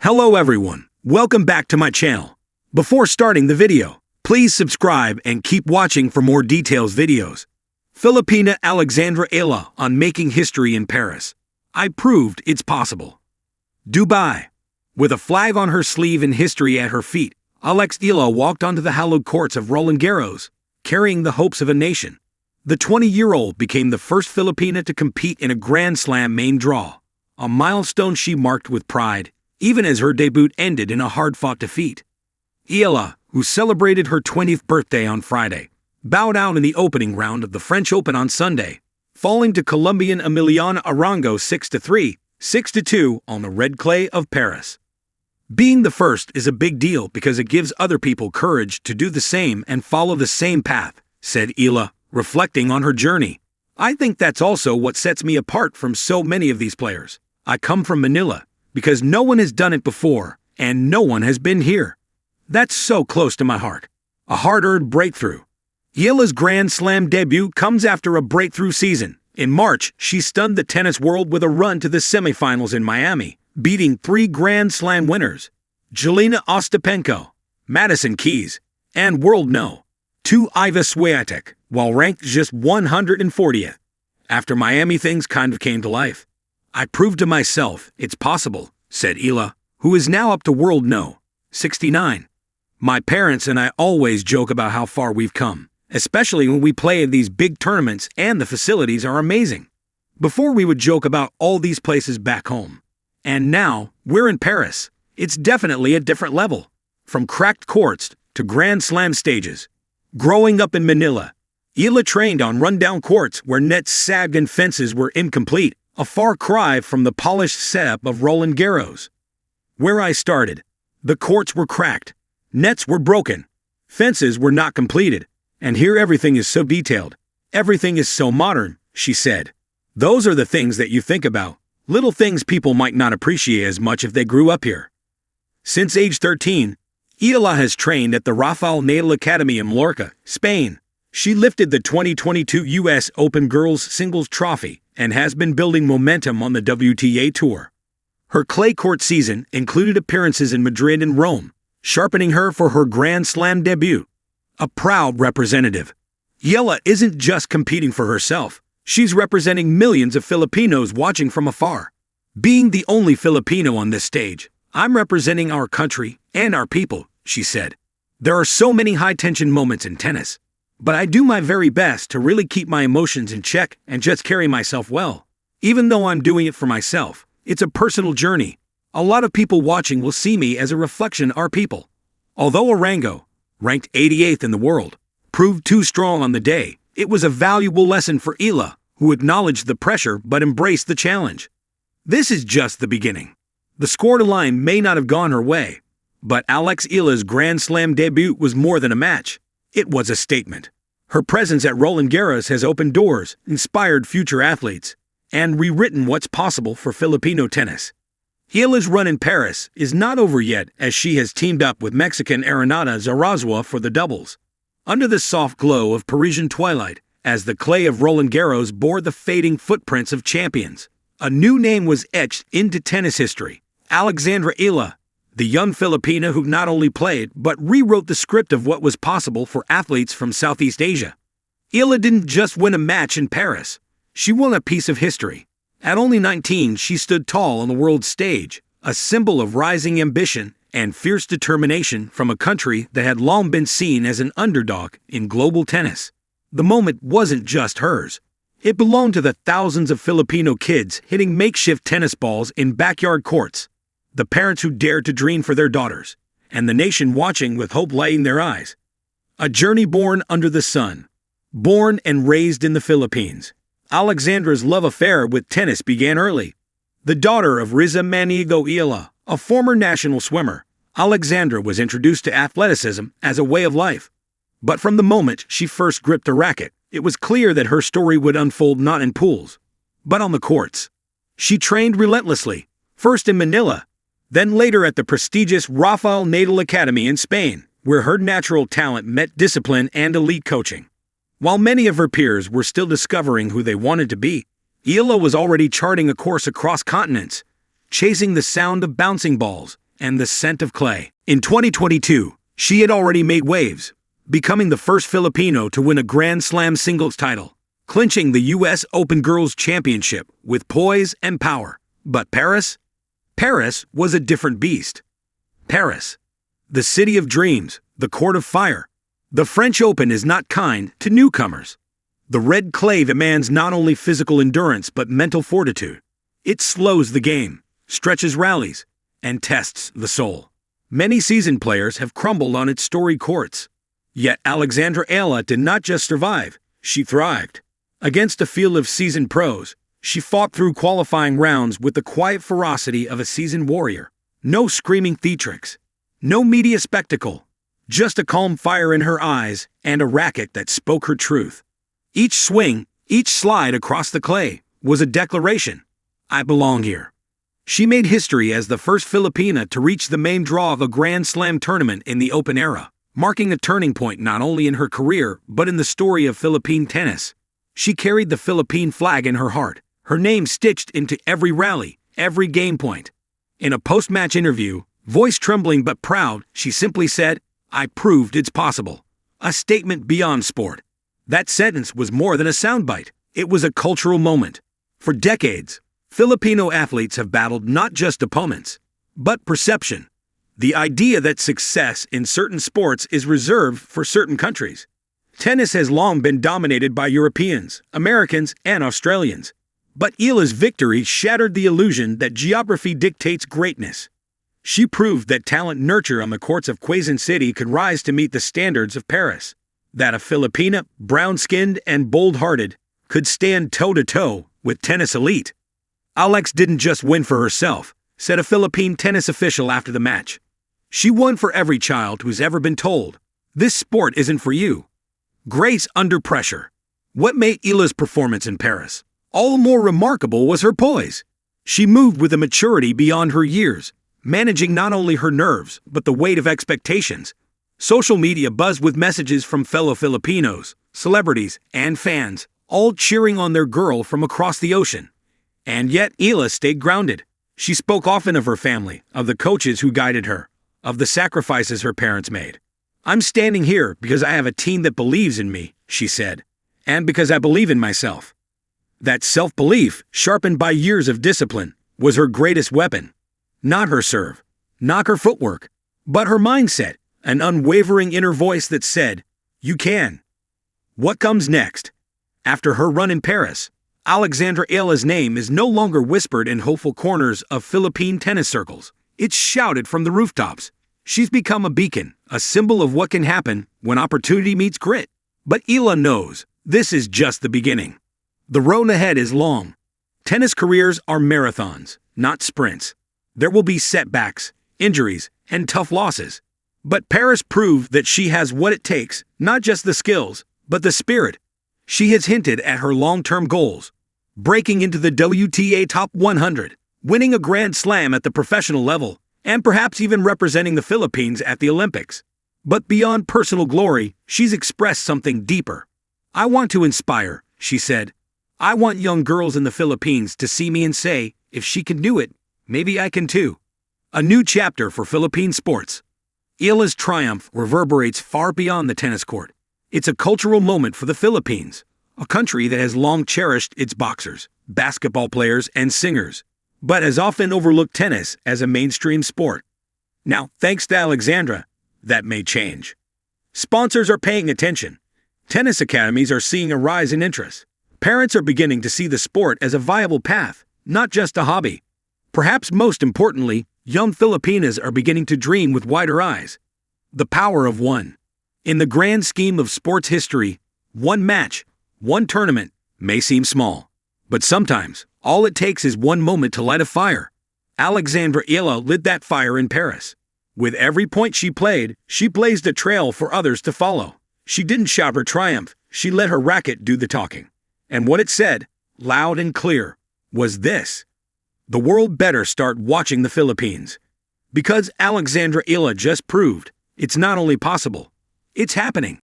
Hello everyone, welcome back to my channel. Before starting the video, please subscribe and keep watching for more details videos. Filipina Alexandra Eala on making history in Paris. I proved it's possible. Dubai. With a flag on her sleeve and history at her feet, Alex Eala walked onto the hallowed courts of Roland Garros, carrying the hopes of a nation. The 20-year-old became the first Filipina to compete in a Grand Slam main draw, a milestone she marked with pride, even as her debut ended in a hard-fought defeat. Eala, who celebrated her 20th birthday on Friday, bowed out in the opening round of the French Open on Sunday, falling to Colombian Emiliana Arango 6-3, 6-2 on the red clay of Paris. Being the first is a big deal because it gives other people courage to do the same and follow the same path, said Eala, reflecting on her journey. I think that's also what sets me apart from so many of these players. I come from Manila, because no one has done it before, and no one has been here. That's so close to my heart. A hard-earned breakthrough. Eala's Grand Slam debut comes after a breakthrough season. In March, she stunned the tennis world with a run to the semifinals in Miami, beating 3 Grand Slam winners, Jelena Ostapenko, Madison Keys, and world no. 2 Iva Swiatek, while ranked just 140th. After Miami, things kind of came to life. I proved to myself it's possible, said Eala, who is now up to world no. 69. My parents and I always joke about how far we've come, especially when we play in these big tournaments and the facilities are amazing. Before we would joke about all these places back home. And now, we're in Paris. It's definitely a different level. From cracked courts to Grand Slam stages. Growing up in Manila, Eala trained on rundown courts where nets sagged and fences were incomplete, a far cry from the polished setup of Roland Garros. Where I started, the courts were cracked, nets were broken, fences were not completed, and here everything is so detailed. Everything is so modern, she said. Those are the things that you think about, little things people might not appreciate as much if they grew up here. Since age 13, Eala has trained at the Rafael Nadal Academy in Mallorca, Spain. She lifted the 2022 U.S. Open Girls Singles Trophy and has been building momentum on the WTA Tour. Her clay court season included appearances in Madrid and Rome, sharpening her for her Grand Slam debut. A proud representative. Eala isn't just competing for herself, she's representing millions of Filipinos watching from afar. Being the only Filipino on this stage, I'm representing our country and our people, she said. There are so many high-tension moments in tennis, but I do my very best to really keep my emotions in check and just carry myself well. Even though I'm doing it for myself, it's a personal journey. A lot of people watching will see me as a reflection of our people. Although Arango, ranked 88th in the world, proved too strong on the day, it was a valuable lesson for Eala, who acknowledged the pressure but embraced the challenge. This is just the beginning. The scoreline may not have gone her way, but Alex Eala's Grand Slam debut was more than a match. It was a statement. Her presence at Roland Garros has opened doors, inspired future athletes, and rewritten what's possible for Filipino tennis. Eala's run in Paris is not over yet as she has teamed up with Mexican Aranada Zarazua for the doubles. Under the soft glow of Parisian twilight, as the clay of Roland Garros bore the fading footprints of champions, a new name was etched into tennis history. Alexandra Eala, the young Filipina who not only played but rewrote the script of what was possible for athletes from Southeast Asia. Eala didn't just win a match in Paris, she won a piece of history. At only 19, she stood tall on the world stage, a symbol of rising ambition and fierce determination from a country that had long been seen as an underdog in global tennis. The moment wasn't just hers. It belonged to the thousands of Filipino kids hitting makeshift tennis balls in backyard courts, the parents who dared to dream for their daughters, and the nation watching with hope lighting their eyes. A journey born under the sun. Born and raised in the Philippines, Alexandra's love affair with tennis began early. The daughter of Riza Manigo Eala, a former national swimmer, Alexandra was introduced to athleticism as a way of life. But from the moment she first gripped a racket, it was clear that her story would unfold not in pools, but on the courts. She trained relentlessly, first in Manila, then later at the prestigious Rafael Nadal Academy in Spain, where her natural talent met discipline and elite coaching. While many of her peers were still discovering who they wanted to be, Eala was already charting a course across continents, chasing the sound of bouncing balls and the scent of clay. In 2022, she had already made waves, becoming the first Filipino to win a Grand Slam singles title, clinching the U.S. Open Girls Championship with poise and power. But Paris? Paris was a different beast. Paris, the city of dreams, the court of fire. The French Open is not kind to newcomers. The red clay demands not only physical endurance but mental fortitude. It slows the game, stretches rallies, and tests the soul. Many seasoned players have crumbled on its storied courts. Yet Alexandra Eala did not just survive, she thrived. Against a field of seasoned pros, she fought through qualifying rounds with the quiet ferocity of a seasoned warrior. No screaming theatrics, no media spectacle, just a calm fire in her eyes and a racket that spoke her truth. Each swing, each slide across the clay, was a declaration. I belong here. She made history as the first Filipina to reach the main draw of a Grand Slam tournament in the Open era, marking a turning point not only in her career but in the story of Philippine tennis. She carried the Philippine flag in her heart, her name stitched into every rally, every game point. In a post-match interview, voice trembling but proud, she simply said, "I proved it's possible." A statement beyond sport. That sentence was more than a soundbite. It was a cultural moment. For decades, Filipino athletes have battled not just opponents, but perception. The idea that success in certain sports is reserved for certain countries. Tennis has long been dominated by Europeans, Americans, and Australians. But Eala's victory shattered the illusion that geography dictates greatness. She proved that talent nurtured on the courts of Quezon City could rise to meet the standards of Paris. That a Filipina, brown-skinned and bold-hearted, could stand toe-to-toe with tennis elite. Alex didn't just win for herself, said a Philippine tennis official after the match. She won for every child who's ever been told, "This sport isn't for you." Grace under pressure. What made Eala's performance in Paris all the more remarkable was her poise. She moved with a maturity beyond her years, managing not only her nerves but the weight of expectations. Social media buzzed with messages from fellow Filipinos, celebrities, and fans, all cheering on their girl from across the ocean. And yet Eala stayed grounded. She spoke often of her family, of the coaches who guided her, of the sacrifices her parents made. "I'm standing here because I have a team that believes in me," she said, "and because I believe in myself." That self-belief, sharpened by years of discipline, was her greatest weapon. Not her serve, not her footwork, but her mindset, an unwavering inner voice that said, "You can." What comes next? After her run in Paris, Alexandra Eala's name is no longer whispered in hopeful corners of Philippine tennis circles. It's shouted from the rooftops. She's become a beacon, a symbol of what can happen when opportunity meets grit. But Eala knows this is just the beginning. The road ahead is long. Tennis careers are marathons, not sprints. There will be setbacks, injuries, and tough losses. But Paris proved that she has what it takes, not just the skills, but the spirit. She has hinted at her long-term goals, breaking into the WTA Top 100, winning a Grand Slam at the professional level, and perhaps even representing the Philippines at the Olympics. But beyond personal glory, she's expressed something deeper. "I want to inspire," she said. "I want young girls in the Philippines to see me and say, if she can do it, maybe I can too." A new chapter for Philippine sports. Eala's triumph reverberates far beyond the tennis court. It's a cultural moment for the Philippines, a country that has long cherished its boxers, basketball players, and singers, but has often overlooked tennis as a mainstream sport. Now, thanks to Alexandra, that may change. Sponsors are paying attention. Tennis academies are seeing a rise in interest. Parents are beginning to see the sport as a viable path, not just a hobby. Perhaps most importantly, young Filipinas are beginning to dream with wider eyes. The power of one. In the grand scheme of sports history, one match, one tournament may seem small. But sometimes, all it takes is one moment to light a fire. Alexandra Eala lit that fire in Paris. With every point she played, she blazed a trail for others to follow. She didn't shout her triumph, she let her racket do the talking. And what it said, loud and clear, was this: the world better start watching the Philippines. Because Alexandra Eala just proved, it's not only possible, it's happening.